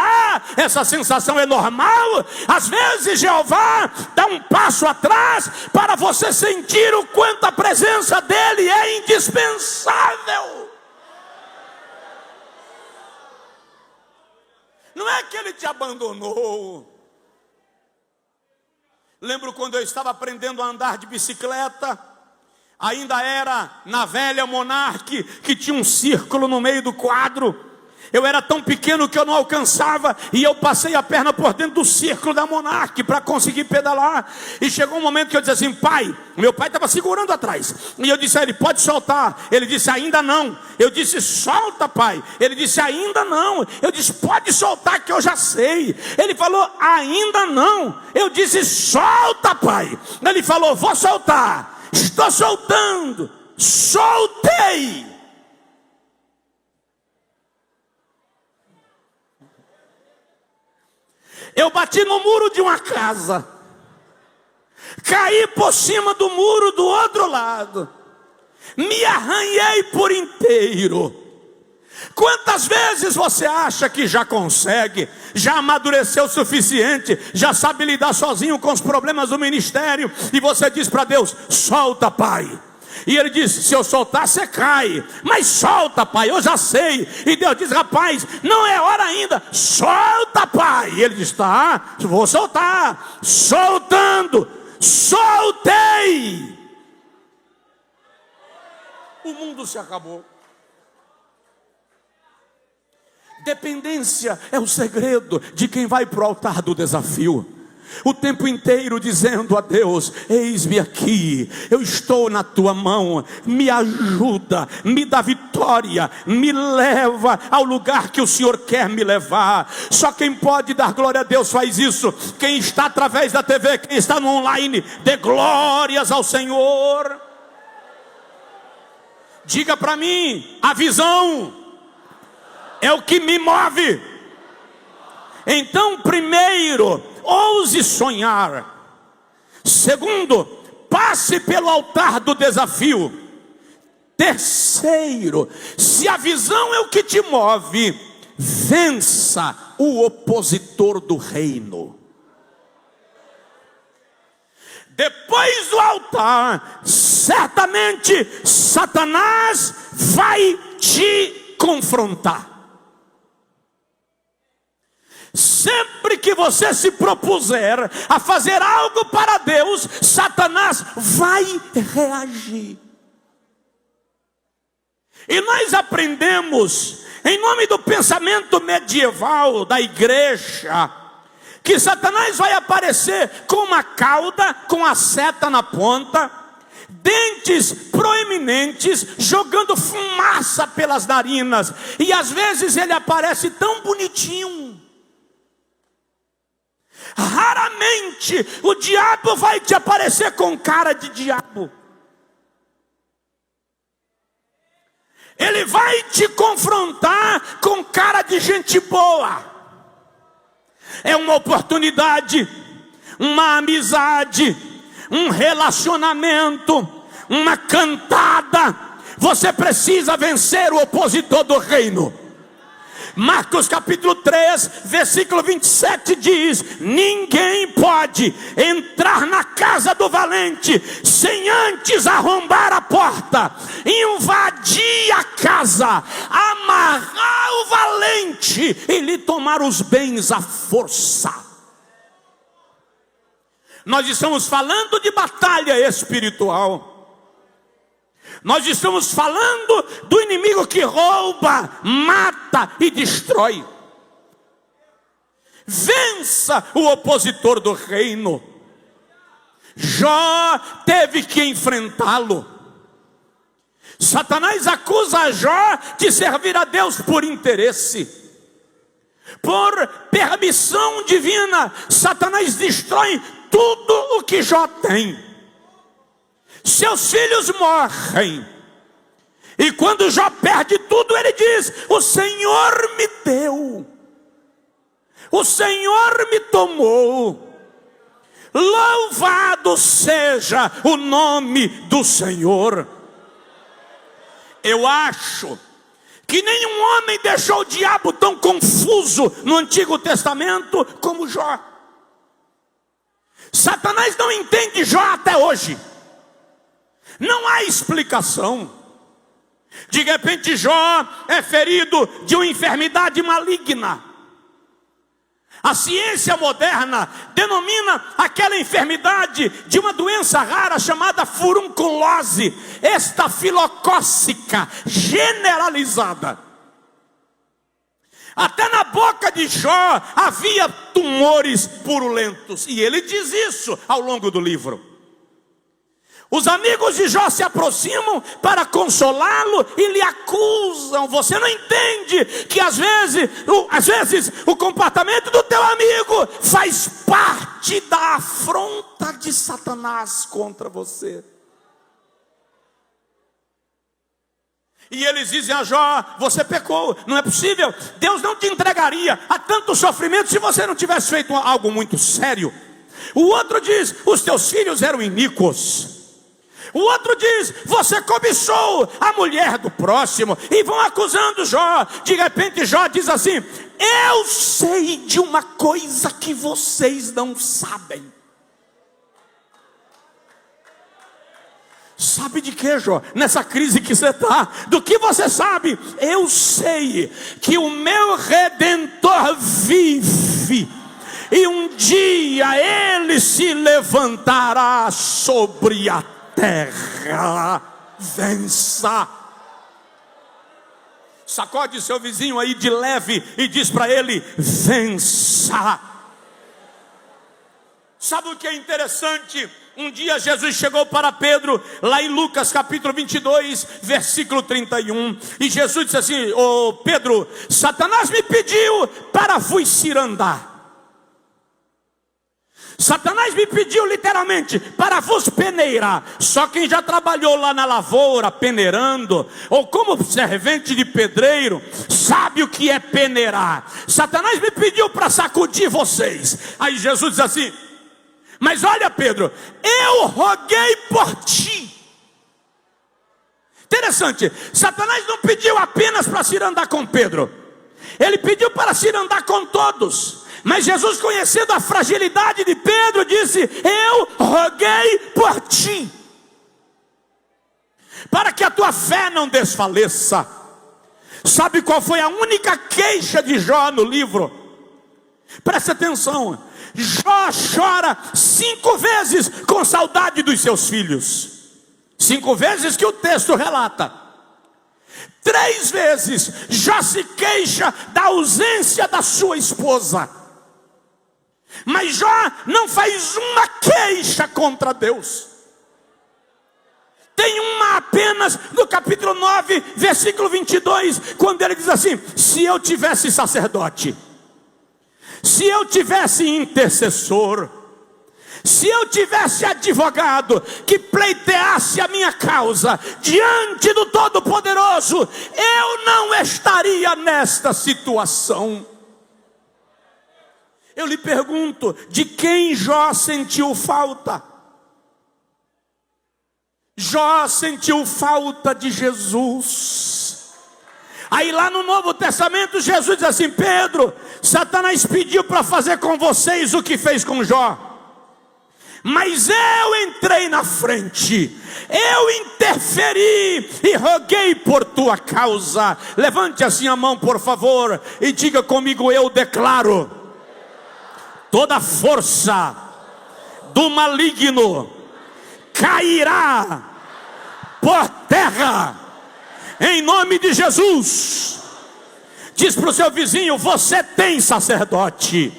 Essa sensação é normal. Às vezes Jeová dá um passo atrás para você sentir o quanto a presença dele é indispensável. Não é que ele te abandonou. Lembro quando eu estava aprendendo a andar de bicicleta, ainda era na velha Monarch, que tinha um círculo no meio do quadro. Eu era tão pequeno que eu não alcançava, e eu passei a perna por dentro do círculo da Monarch para conseguir pedalar. E chegou um momento que eu disse assim: pai, meu pai estava segurando atrás, e eu disse a ele: pode soltar. Ele disse: ainda não. Eu disse: solta, pai. Ele disse: ainda não. Eu disse: pode soltar que eu já sei. Ele falou: ainda não. Eu disse: solta, pai. Ele falou: vou soltar. Estou soltando. Soltei. Eu bati no muro de uma casa, caí por cima do muro do outro lado, me arranhei por inteiro. Quantas vezes você acha que já consegue, já amadureceu o suficiente, já sabe lidar sozinho com os problemas do ministério, e você diz para Deus: solta, pai. E ele disse: se eu soltar, você cai. Mas solta, pai, eu já sei. E Deus diz: rapaz, não é hora ainda. Solta, pai. E ele diz: tá, vou soltar. Soltando. Soltei. O mundo se acabou. Dependência é o segredo de quem vai para o altar do desafio. O tempo inteiro dizendo a Deus: eis-me aqui, eu estou na tua mão, me ajuda, me dá vitória, me leva ao lugar que o Senhor quer me levar. Só quem pode dar glória a Deus faz isso. Quem está através da TV, quem está no online, dê glórias ao Senhor. Diga para mim: a visão é o que me move. Então, primeiro, ouse sonhar. Segundo, passe pelo altar do desafio. Terceiro, se a visão é o que te move, vença o opositor do reino. Depois do altar, certamente Satanás vai te confrontar. Sempre que você se propuser a fazer algo para Deus, Satanás vai reagir. E nós aprendemos, em nome do pensamento medieval da igreja, que Satanás vai aparecer com uma cauda, com a seta na ponta, dentes proeminentes, jogando fumaça pelas narinas. E às vezes ele aparece tão bonitinho. Raramente o diabo vai te aparecer com cara de diabo. Ele vai te confrontar com cara de gente boa. É uma oportunidade, uma amizade, um relacionamento, uma cantada. Você precisa vencer o opositor do reino. Marcos capítulo 3, versículo 27 diz: ninguém pode entrar na casa do valente sem antes arrombar a porta, invadir a casa, amarrar o valente e lhe tomar os bens à força. Nós estamos falando de batalha espiritual. Nós estamos falando do inimigo que rouba, mata e destrói. Vença o opositor do reino. Jó teve que enfrentá-lo. Satanás acusa Jó de servir a Deus por interesse. Por permissão divina, Satanás destrói tudo o que Jó tem. Seus filhos morrem. E quando Jó perde tudo, ele diz: o Senhor me deu, o Senhor me tomou. Louvado seja o nome do Senhor. Eu acho que nenhum homem deixou o diabo tão confuso no Antigo Testamento como Jó. Satanás não entende Jó até hoje. Não há explicação. De repente Jó é ferido de uma enfermidade maligna. A ciência moderna denomina aquela enfermidade de uma doença rara chamada furunculose estafilocócica generalizada. Até na boca de Jó havia tumores purulentos, e ele diz isso ao longo do livro. Os amigos de Jó se aproximam para consolá-lo e lhe acusam. Você não entende que às vezes o comportamento do teu amigo faz parte da afronta de Satanás contra você. E eles dizem a Jó: você pecou, não é possível, Deus não te entregaria a tanto sofrimento se você não tivesse feito algo muito sério. O outro diz: os teus filhos eram iníquos. O outro diz: você cobiçou a mulher do próximo. E vão acusando Jó. De repente Jó diz assim: eu sei de uma coisa que vocês não sabem. Sabe de que, Jó? Nessa crise que você está, do que você sabe? Eu sei que o meu Redentor vive, e um dia ele se levantará sobre a terra. Vença. Sacode seu vizinho aí de leve e diz para ele: vença. Sabe o que é interessante? Um dia Jesus chegou para Pedro, lá em Lucas capítulo 22, versículo 31. E Jesus disse assim: ô Pedro, Satanás me pediu para vos cirandar. Satanás me pediu literalmente para vos peneirar. Só quem já trabalhou lá na lavoura peneirando, ou como servente de pedreiro, sabe o que é peneirar. Satanás me pediu para sacudir vocês. Aí Jesus diz assim: mas olha, Pedro, eu roguei por ti. Interessante, Satanás não pediu apenas para cirandar com Pedro, ele pediu para cirandar com todos. Mas Jesus, conhecendo a fragilidade de Pedro, disse: eu roguei por ti, para que a tua fé não desfaleça. Sabe qual foi a única queixa de Jó no livro? Presta atenção. Jó chora 5 vezes com saudade dos seus filhos. 5 vezes que o texto relata. 3 vezes Jó se queixa da ausência da sua esposa. Mas Jó não faz uma queixa contra Deus. Tem uma apenas no capítulo 9, versículo 22, quando ele diz assim: se eu tivesse sacerdote, se eu tivesse intercessor, se eu tivesse advogado que pleiteasse a minha causa diante do Todo-Poderoso, eu não estaria nesta situação. Eu lhe pergunto, de quem Jó sentiu falta? Jó sentiu falta de Jesus. Aí lá no Novo Testamento Jesus diz assim: Pedro, Satanás pediu para fazer com vocês o que fez com Jó, mas eu entrei na frente, eu interferi e roguei por tua causa. Levante assim a mão, por favor, e diga comigo: eu declaro toda força do maligno cairá por terra, em nome de Jesus. Diz para o seu vizinho: você tem sacerdote.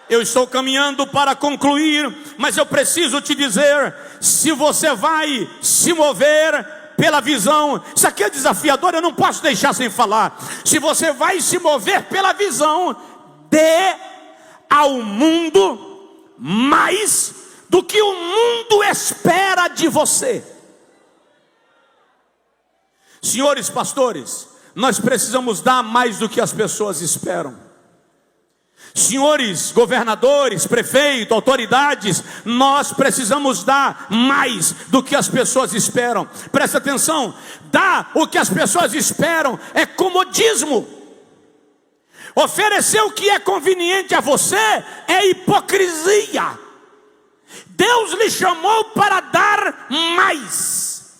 Eu estou caminhando para concluir, mas eu preciso te dizer: se você vai se mover pela visão, isso aqui é desafiador, eu não posso deixar sem falar. Se você vai se mover pela visão, dê ao mundo mais do que o mundo espera de você. Senhores pastores, nós precisamos dar mais do que as pessoas esperam. Senhores governadores, prefeitos, autoridades, nós precisamos dar mais do que as pessoas esperam. Presta atenção: dar o que as pessoas esperam é comodismo. Oferecer o que é conveniente a você é hipocrisia. Deus lhe chamou para dar mais.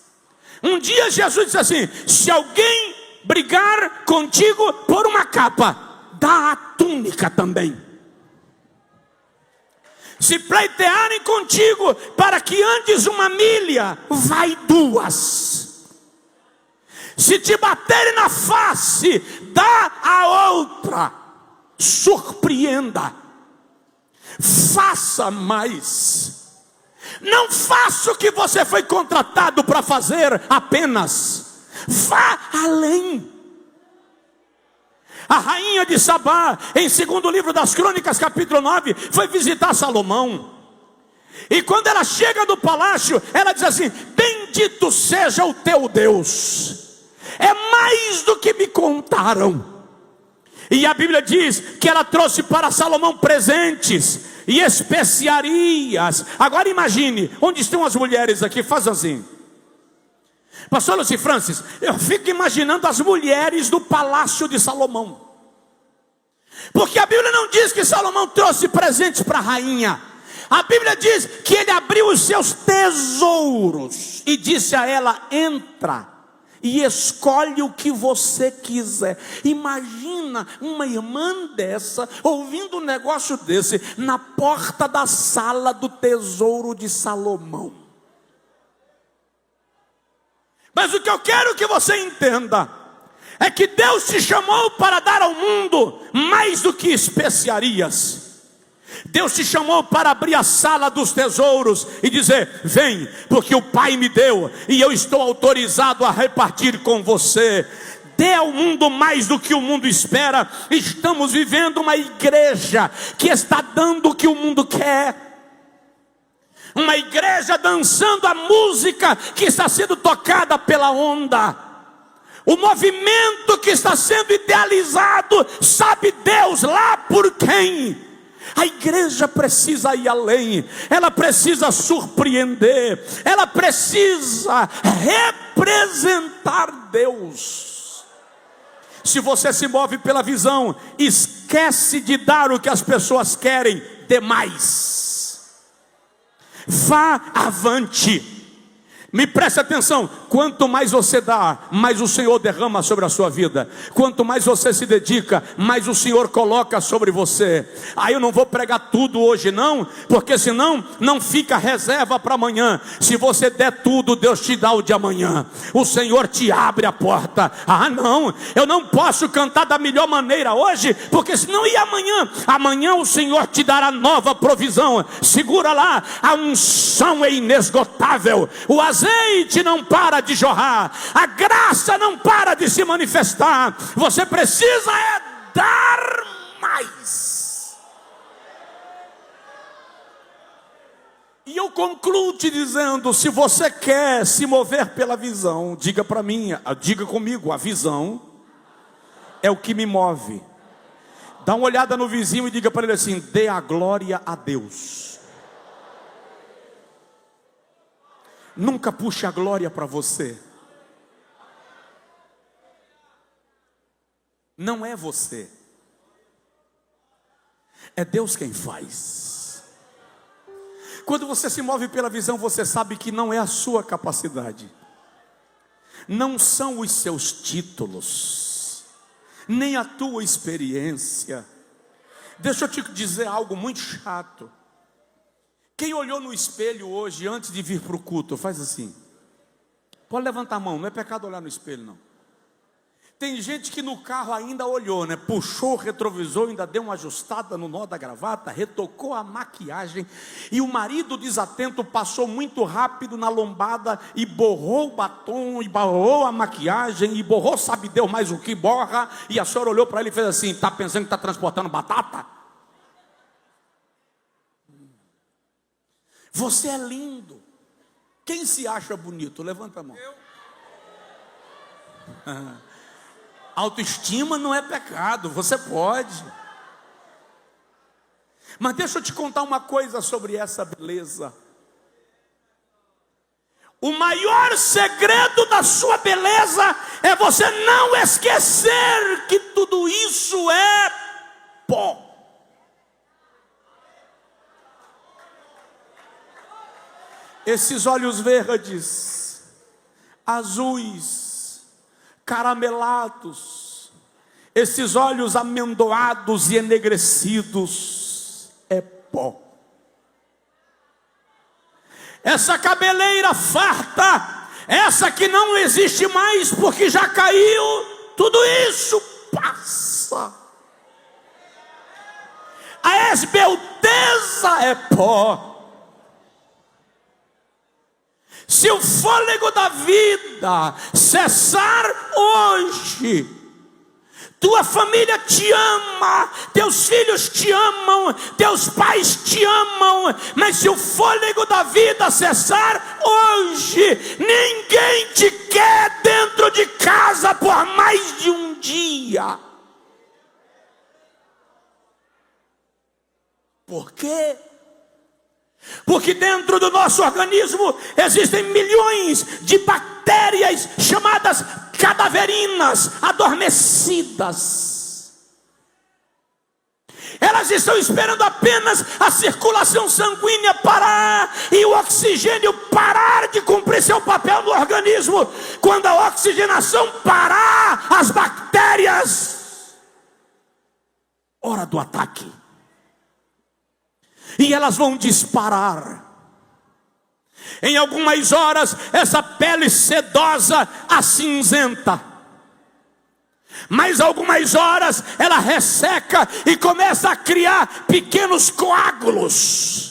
Um dia Jesus disse assim: se alguém brigar contigo por uma capa, dá a túnica também. Se pleitearem contigo para que andes uma milha, vai 2. Se te baterem na face, dá a outra. Surpreenda. Faça mais. Não faça o que você foi contratado para fazer apenas. Vá além. A rainha de Sabá, em 2º livro das Crônicas, capítulo 9, foi visitar Salomão. E quando ela chega no palácio, ela diz assim: bendito seja o teu Deus, é mais do que me contaram. E a Bíblia diz que ela trouxe para Salomão presentes e especiarias. Agora imagine, onde estão as mulheres aqui? Faz assim. Pastor Luci Francis, eu fico imaginando as mulheres do palácio de Salomão, porque a Bíblia não diz que Salomão trouxe presentes para a rainha. A Bíblia diz que ele abriu os seus tesouros e disse a ela: entra e escolhe o que você quiser. Imagina uma irmã dessa ouvindo um negócio desse na porta da sala do tesouro de Salomão. Mas o que eu quero que você entenda é que Deus te chamou para dar ao mundo mais do que especiarias. Deus te chamou para abrir a sala dos tesouros e dizer: vem, porque o Pai me deu e eu estou autorizado a repartir com você. Dê ao mundo mais do que o mundo espera. Estamos vivendo uma igreja que está dando o que o mundo quer. Uma igreja dançando a música que está sendo tocada pela onda. O movimento que está sendo idealizado, sabe Deus lá por quem? A igreja precisa ir além. Ela precisa surpreender. Ela precisa representar Deus. Se você se move pela visão, esquece de dar o que as pessoas querem, dê mais. Vá avante. Me preste atenção: quanto mais você dá, mais o Senhor derrama sobre a sua vida. Quanto mais você se dedica, mais o Senhor coloca sobre você. Aí eu não vou pregar tudo hoje não, porque senão não fica reserva para amanhã. Se você der tudo, Deus te dá o de amanhã. O Senhor te abre a porta. Ah não, eu não posso cantar da melhor maneira hoje, porque senão e amanhã? Amanhã o Senhor te dará nova provisão. Segura lá, a unção é inesgotável. O azeite não para de jorrar, a graça não para de se manifestar. Você precisa dar mais. E eu concluo te dizendo: se você quer se mover pela visão, diga para mim, diga comigo: a visão é o que me move. Dá uma olhada no vizinho e diga para ele assim: dê a glória a Deus. nunca puxe a glória para você. Não é você. É Deus quem faz. Quando você se move pela visão, você sabe que não é a sua capacidade, não são os seus títulos, nem a tua experiência. Deixa eu te dizer algo muito chato. Quem olhou no espelho hoje antes de vir para o culto, faz assim. Pode levantar a mão, não é pecado olhar no espelho não. Tem gente que no carro ainda olhou, né? Puxou o retrovisor, ainda deu uma ajustada no nó da gravata, retocou a maquiagem, e o marido desatento passou muito rápido na lombada e borrou o batom, e borrou a maquiagem, e borrou sabe Deus mais o que borra, e a senhora olhou para ele e fez assim: está pensando que está transportando batata? Você é lindo. Quem se acha bonito? Levanta a mão. Autoestima não é pecado, você pode. Mas deixa eu te contar uma coisa sobre essa beleza. O maior segredo da sua beleza é você não esquecer que tudo isso é pó. Esses olhos verdes, azuis, caramelados, esses olhos amendoados e enegrecidos, é pó. Essa cabeleira farta, essa que não existe mais porque já caiu, tudo isso passa. A esbelteza é pó. Se o fôlego da vida cessar hoje, tua família te ama, teus filhos te amam, teus pais te amam, mas se o fôlego da vida cessar hoje, ninguém te quer dentro de casa por mais de um dia. Por quê? Porque dentro do nosso organismo existem milhões de bactérias chamadas cadaverinas, adormecidas. Elas estão esperando apenas a circulação sanguínea parar e o oxigênio parar de cumprir seu papel no organismo. Quando a oxigenação parar, as bactérias, hora do ataque. E elas vão disparar. Em algumas horas, essa pele sedosa acinzenta. Mais algumas horas, ela resseca e começa a criar pequenos coágulos.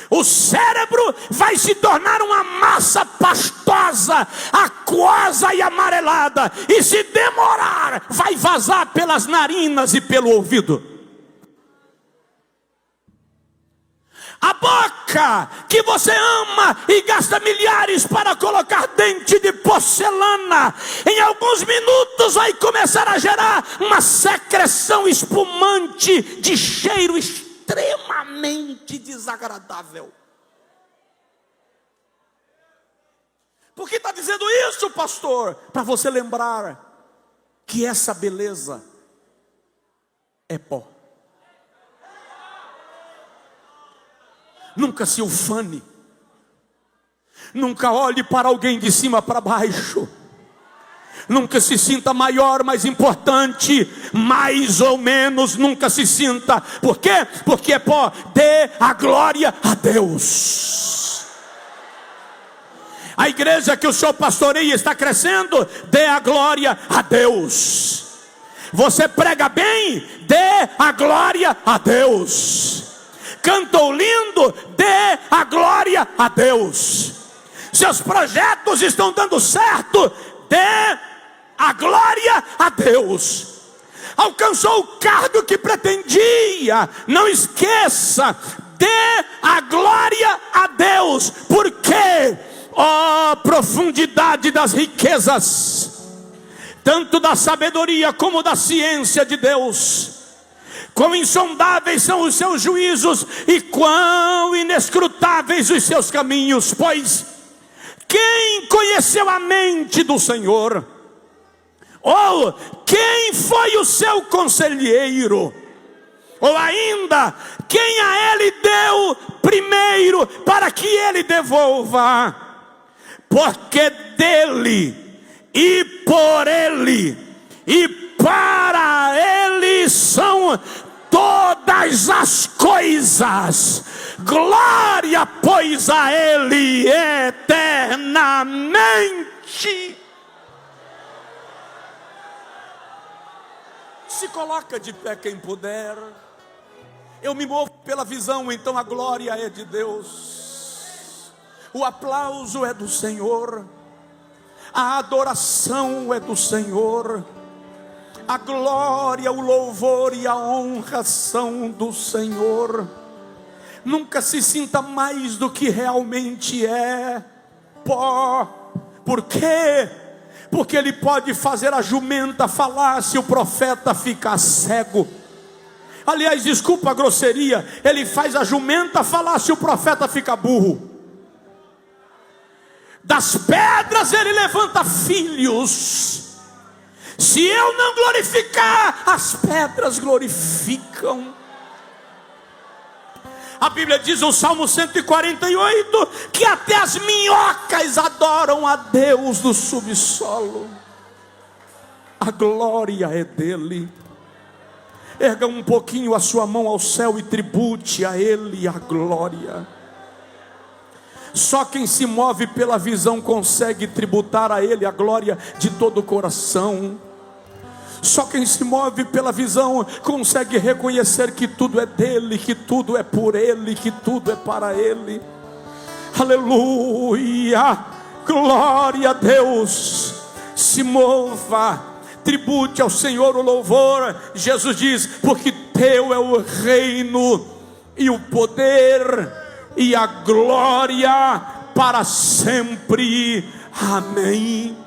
O cérebro vai se tornar uma massa pastosa, aquosa e amarelada. E se demorar, vai vazar pelas narinas e pelo ouvido. A boca que você ama e gasta milhares para colocar dente de porcelana, em alguns minutos vai começar a gerar uma secreção espumante de cheiro extremamente desagradável. Por que está dizendo isso, pastor? Para você lembrar que essa beleza é pó. Nunca se ufane. Nunca olhe para alguém de cima para baixo. Nunca se sinta maior, mais importante, mais ou menos, nunca se sinta. Por quê? Porque é pó. Dê a glória a Deus. A igreja que o senhor pastoreia está crescendo, dê a glória a Deus. Você prega bem, dê a glória a Deus. Cantou lindo, dê a glória a Deus. Seus projetos estão dando certo, dê a glória a Deus. Alcançou o cargo que pretendia, não esqueça, dê a glória a Deus. Porque, ó profundidade das riquezas, tanto da sabedoria como da ciência de Deus, quão insondáveis são os seus juízos e quão inescrutáveis os seus caminhos. Pois quem conheceu a mente do Senhor? Ou quem foi o seu conselheiro? Ou ainda, quem a ele deu primeiro para que ele devolva? Porque dele, e por ele, e para ele são todas as coisas. Glória, pois, a ele eternamente. Se coloca de pé quem puder. Eu me movo pela visão, então a glória é de Deus. O aplauso é do Senhor. A adoração é do Senhor. A glória, o louvor e a honra são do Senhor. Nunca se sinta mais do que realmente é. Pó. Por quê? Porque ele pode fazer a jumenta falar se o profeta ficar cego. Aliás, desculpa a grosseria, ele faz a jumenta falar se o profeta fica burro. Das pedras ele levanta filhos. Se eu não glorificar, as pedras glorificam. A Bíblia diz no Salmo 148 que até as minhocas adoram a Deus do subsolo. A glória é dele. Erga um pouquinho a sua mão ao céu e tribute a ele a glória. Só quem se move pela visão consegue tributar a ele a glória de todo o coração. Só quem se move pela visão consegue reconhecer que tudo é dele, que tudo é por ele, que tudo é para ele. Aleluia, glória a Deus. Se mova, tribute ao Senhor o louvor. Jesus diz: porque teu é o reino e o poder e a glória para sempre. Amém.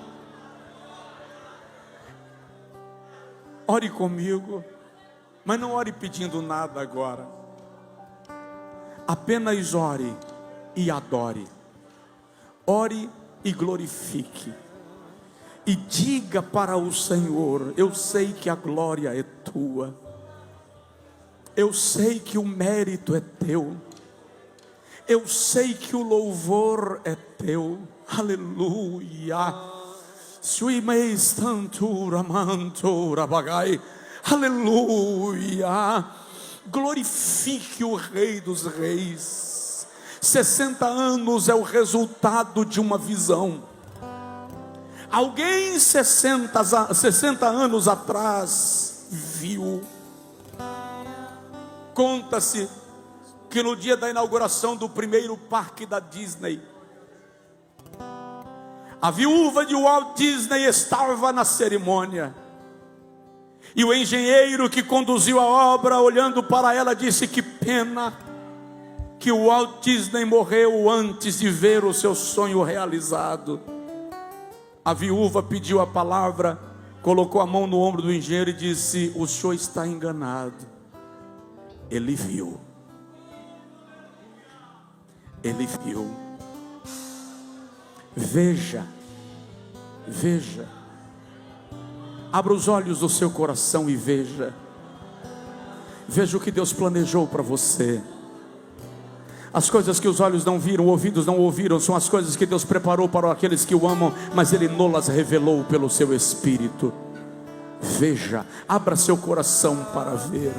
Ore comigo, mas não ore pedindo nada agora. Apenas ore e adore. Ore e glorifique. E diga para o Senhor: eu sei que a glória é tua. Eu sei que o mérito é teu. Eu sei que o louvor é teu. Aleluia. Aleluia. Glorifique o Rei dos Reis. 60 anos é o resultado de uma visão. Alguém 60 anos atrás viu. Conta-se que no dia da inauguração do primeiro parque da Disney, a viúva de Walt Disney estava na cerimônia. E o engenheiro que conduziu a obra, olhando para ela, disse: que pena que o Walt Disney morreu antes de ver o seu sonho realizado. A viúva pediu a palavra, colocou a mão no ombro do engenheiro e disse: o senhor está enganado. Ele viu. Ele viu. Veja, veja, abra os olhos do seu coração e veja. Veja o que Deus planejou para você. As coisas que os olhos não viram, ouvidos não ouviram, são as coisas que Deus preparou para aqueles que o amam, mas Ele não-las revelou pelo seu Espírito. Veja, abra seu coração para ver.